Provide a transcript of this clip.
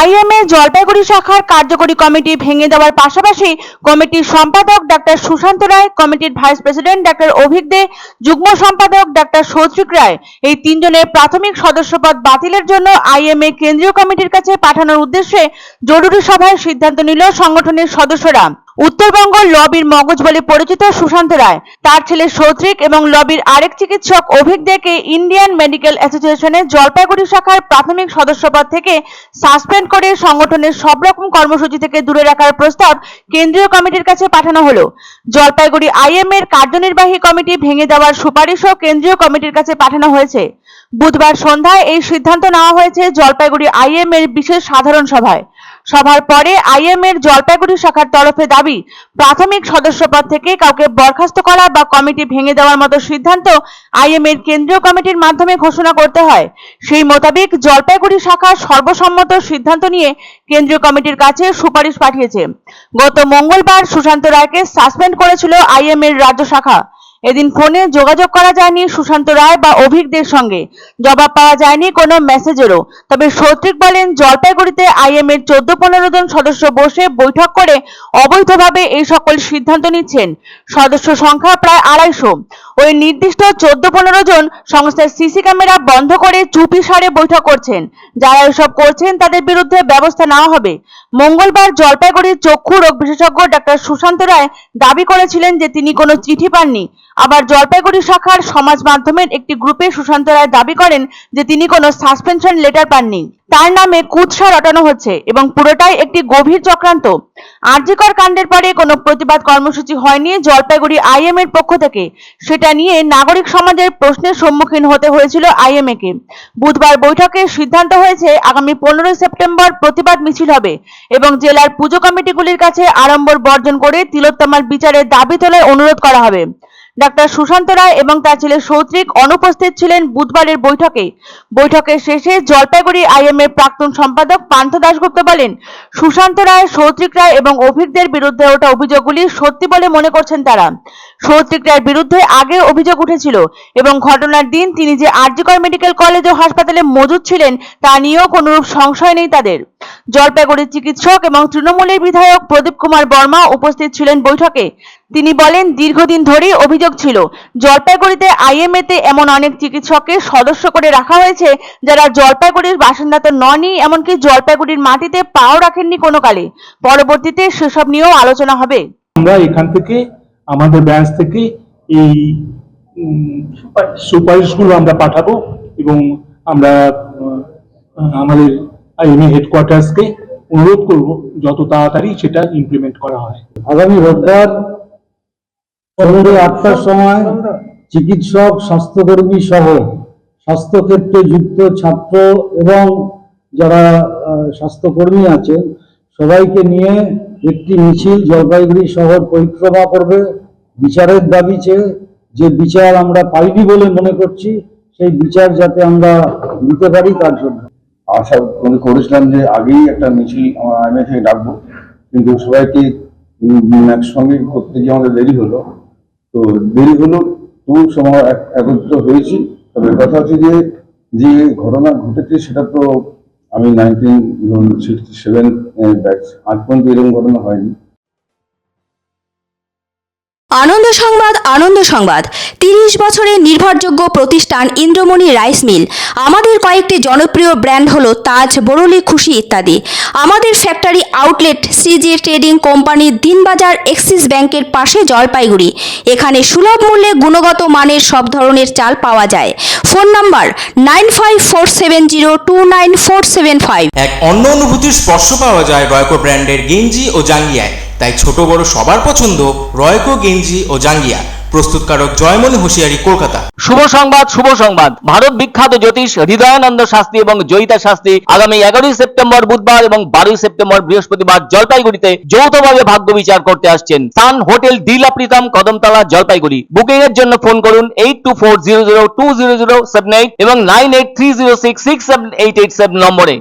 IMA Jalpaiguri শাখার কার্যকরী committee ভেঙে দেওয়ার পাশাপাশি কমিটির সম্পাদক ডাক্তার সুশান্ত রায়, কমিটির ভাইস প্রেসিডেন্ট ডাক্তার অভিক দে, যুগ্ম সম্পাদক ডাক্তার সৌত্রিক রায় এই তিনজনের প্রাথমিক সদস্যপদ বাতিলের জন্য আইএমএ কেন্দ্রীয় কমিটির কাছে পাঠানোর উদ্দেশ্যে জরুরি সভায় সিদ্ধান্ত নিল সংগঠনের সদস্যরা। উত্তরবঙ্গ লবির মগজ বলে পরিচিত সুশান্ত রায় তার ছেলে সৌত্রিক এবং লবির আরেক চিকিৎসক অভিক দেকে ইন্ডিয়ান মেডিকেল অ্যাসোসিয়েশনের জলপাইগুড়ি শাখার প্রাথমিক সদস্যপদ থেকে সাসপেন্ড করে সংগঠনের সব রকম কর্মসূচি থেকে দূরে রাখার প্রস্তাব কেন্দ্রীয় কমিটির কাছে পাঠানো হলো। জলপাইগুড়ি আইএম এর কার্যনির্বাহী কমিটি ভেঙে দেওয়ার সুপারিশও কেন্দ্রীয় কমিটির কাছে পাঠানো হয়েছে। বুধবার সন্ধ্যায় এই সিদ্ধান্ত নেওয়া হয়েছে জলপাইগুড়ি আইএম এর বিশেষ সাধারণ সভায়। সভার পরে আইএম এর জলপাইগুড়ি শাখার তরফে দাবি, প্রাথমিক সদস্যপদ থেকে কাউকে বরখাস্ত করা বা কমিটি ভেঙে দেওয়ার মতো সিদ্ধান্ত আইএম এর কেন্দ্রীয় কমিটির মাধ্যমে ঘোষণা করতে হয়। সেই মোতাবেক জলপাইগুড়ি শাখা সর্বসম্মত সিদ্ধান্ত নিয়ে কেন্দ্রীয় কমিটির কাছে সুপারিশ পাঠিয়েছে। গত মঙ্গলবার সুশান্ত রায়কে সাসপেন্ড করেছিল আইএম এর রাজ্য শাখা। এদিন ফোনে যোগাযোগ করা যায়নি সুশান্ত রায় বা অভিকদের সঙ্গে, জবাব পাওয়া যায়নি কোনো মেসেজেরও। তবে সৌত্রিক বলেন, জলপাইগুড়িতে আইএম এর 14-15 জন সদস্য বসে বৈঠক করে অবৈধভাবে এই সকল সিদ্ধান্ত নিচ্ছেন। সদস্য সংখ্যা প্রায় 250। ওই নির্দিষ্ট 14-15 জন সংস্থার সিসি ক্যামেরা বন্ধ করে চুপিসারে বৈঠক করছেন। যারা এসব করছেন তাদের বিরুদ্ধে ব্যবস্থা নেওয়া হবে। মঙ্গলবার জলপাইগুড়ির চক্ষু রোগ বিশেষজ্ঞ ডাক্তার সুশান্ত রায় দাবি করেছিলেন যে তিনি কোনো চিঠি পাননি। আবার জলপাইগুড়ি শাখার সমাজ মাধ্যমের একটি গ্রুপে সুশান্ত রায় দাবি করেন যে তিনি কোনো সাসপেনশন লেটার পাননি। তার নামে কুৎসা রটানো হচ্ছে এবং পুরোটাই একটি গভীর চক্রান্ত। আরজিকর কাণ্ডের পরে কোনো প্রতিবাদ কর্মসূচি হয়নি জলপাইগুড়ি আইএম এর পক্ষ থেকে। সেটা নিয়ে নাগরিক সমাজের প্রশ্নের সম্মুখীন হতে হয়েছিল আইএমএ কে। বুধবার বৈঠকে সিদ্ধান্ত হয়েছে আগামী 15 সেপ্টেম্বর প্রতিবাদ মিছিল হবে এবং জেলার পুজো কমিটিগুলির কাছে আড়ম্বর বর্জন করে তিলোত্তমার বিচারের দাবি তোলার অনুরোধ করা হবে। ডাক্তার সুশান্ত রায় এবং তার ছেলে সৌত্রিক অনুপস্থিত ছিলেন বুধবারের বৈঠকে। বৈঠকের শেষে জলপাইগুড়ি আইএম এর প্রাক্তন সম্পাদক পান্থ দাশগুপ্ত বলেন, সুশান্ত রায়, সৌত্রিক রায় এবং অভিকদের বিরুদ্ধে ওঠা অভিযোগগুলি সত্যি বলে মনে করছেন তারা। সৌত্রিক রায়ের বিরুদ্ধে আগে অভিযোগ উঠেছিল এবং ঘটনার দিন তিনি যে আরজিকর মেডিকেল কলেজ ও হাসপাতালে মজুদ ছিলেন তা নিয়েও কোনরূপ সংশয় নেই তাদের। জলপাইগুড়ির চিকিৎসক এবং তৃণমূলের বিধায়ক প্রদীপ কুমার বর্মা উপস্থিত ছিলেন বৈঠকে। তিনি বলেন, দীর্ঘদিন ধরেই অভিযোগ ছিল জলপাইগুড়িতে আইএমএ তে এমন অনেক চিকিৎসককে সদস্য করে রাখা হয়েছে যারা জলপাইগুড়ির বাসিন্দা তো ননই, এমনকি জলপাইগুড়ির মাটিতে পাও রাখেননি কোনো কালে। পরবর্তীতে সেসব নিয়েও আলোচনা হবে। আমরা এখান থেকে আমাদের ব্রাঞ্চ থেকে এই সুপারিশগুলো আমরা পাঠাবো এবং আমরা আমাদের আইএমএ হেডকোয়ার্টার্সকে অনুরোধ করব যত তাড়াতাড়ি সেটা ইমপ্লিমেন্ট করা হয়। আগামী রোববার সন্ধ্যে 8টার সময় চিকিৎসক, স্বাস্থ্যকর্মী সহ স্বাস্থ্যক্ষেত্রে যুক্ত ছাত্র এবং যারা স্বাস্থ্যকর্মী আছেন সবাইকে নিয়ে একটি মিছিল জলপাইগুড়ি শহর পরিক্রমা করবে। বিচারের দাবি চেয়ে, যে বিচার আমরা পাইনি বলে মনে করছি সেই বিচার যাতে আমরা নিতে পারি তার জন্য আশা করেছিলাম যে আগেই একটা মিছিল আইএমএ থেকে ডাকবো, কিন্তু সবাইকে একসঙ্গে করতে গিয়ে আমাদের দেরি হলো। তো সময় একত্রিত হয়েছি। তবে কথা হচ্ছে যে ঘটনা ঘটেছে সেটা তো আমি 1967 ব্যাচ, আজ পর্যন্ত এরকম ঘটনা হয়নি। আনন্দ সংবাদ, আনন্দ সংবাদ। 30 বছরের নির্ভরযোগ্য প্রতিষ্ঠান ইন্দ্রমণি রাইস মিল। আমাদের কয়েকটি জনপ্রিয় ব্র্যান্ড হলো তাজ, বরলি, খুশি ইত্যাদি। আমাদের ফ্যাক্টরি আউটলেট সিজে ট্রেডিং কোম্পানি, দিনবাজার, এক্সিস ব্যাংকের পাশে জলপাইগুড়ি। এখানে সুলভ মূল্যে গুণগত মানের সব ধরনের চাল পাওয়া যায়। Phone number 9547029475। এক অন্য অনুভূতির স্পর্শ পাওয়া যায় রয়কো ব্র্যান্ডের গেঞ্জি ও জাঙ্গিয়ায়। তাই ছোট বড় সবার পছন্দ রয়কো গেঞ্জি ও জাঙ্গিয়া। প্রস্তুতকারক জয়মনি হোশিয়ারি, কলকাতা। শুভ সংবাদ, শুভ সংবাদ। ভারত বিখ্যাত জ্যোতিষ হৃদয়ানন্দ শাস্ত্রী এবং জয়িতা শাস্ত্রী আগামী 11 সেপ্টেম্বর বুধবার এবং 12 সেপ্টেম্বর বৃহস্পতিবার জলপাইগুড়িতে যৌথভাবে ভাগ্য বিচার করতে আসছেন। সান হোটেল, ডিলা প্রীতম, কদমতলা, জলপাইগুড়ি। বুকিং এর জন্য ফোন করুন 8240020078 এবং 9830667887 নম্বরে।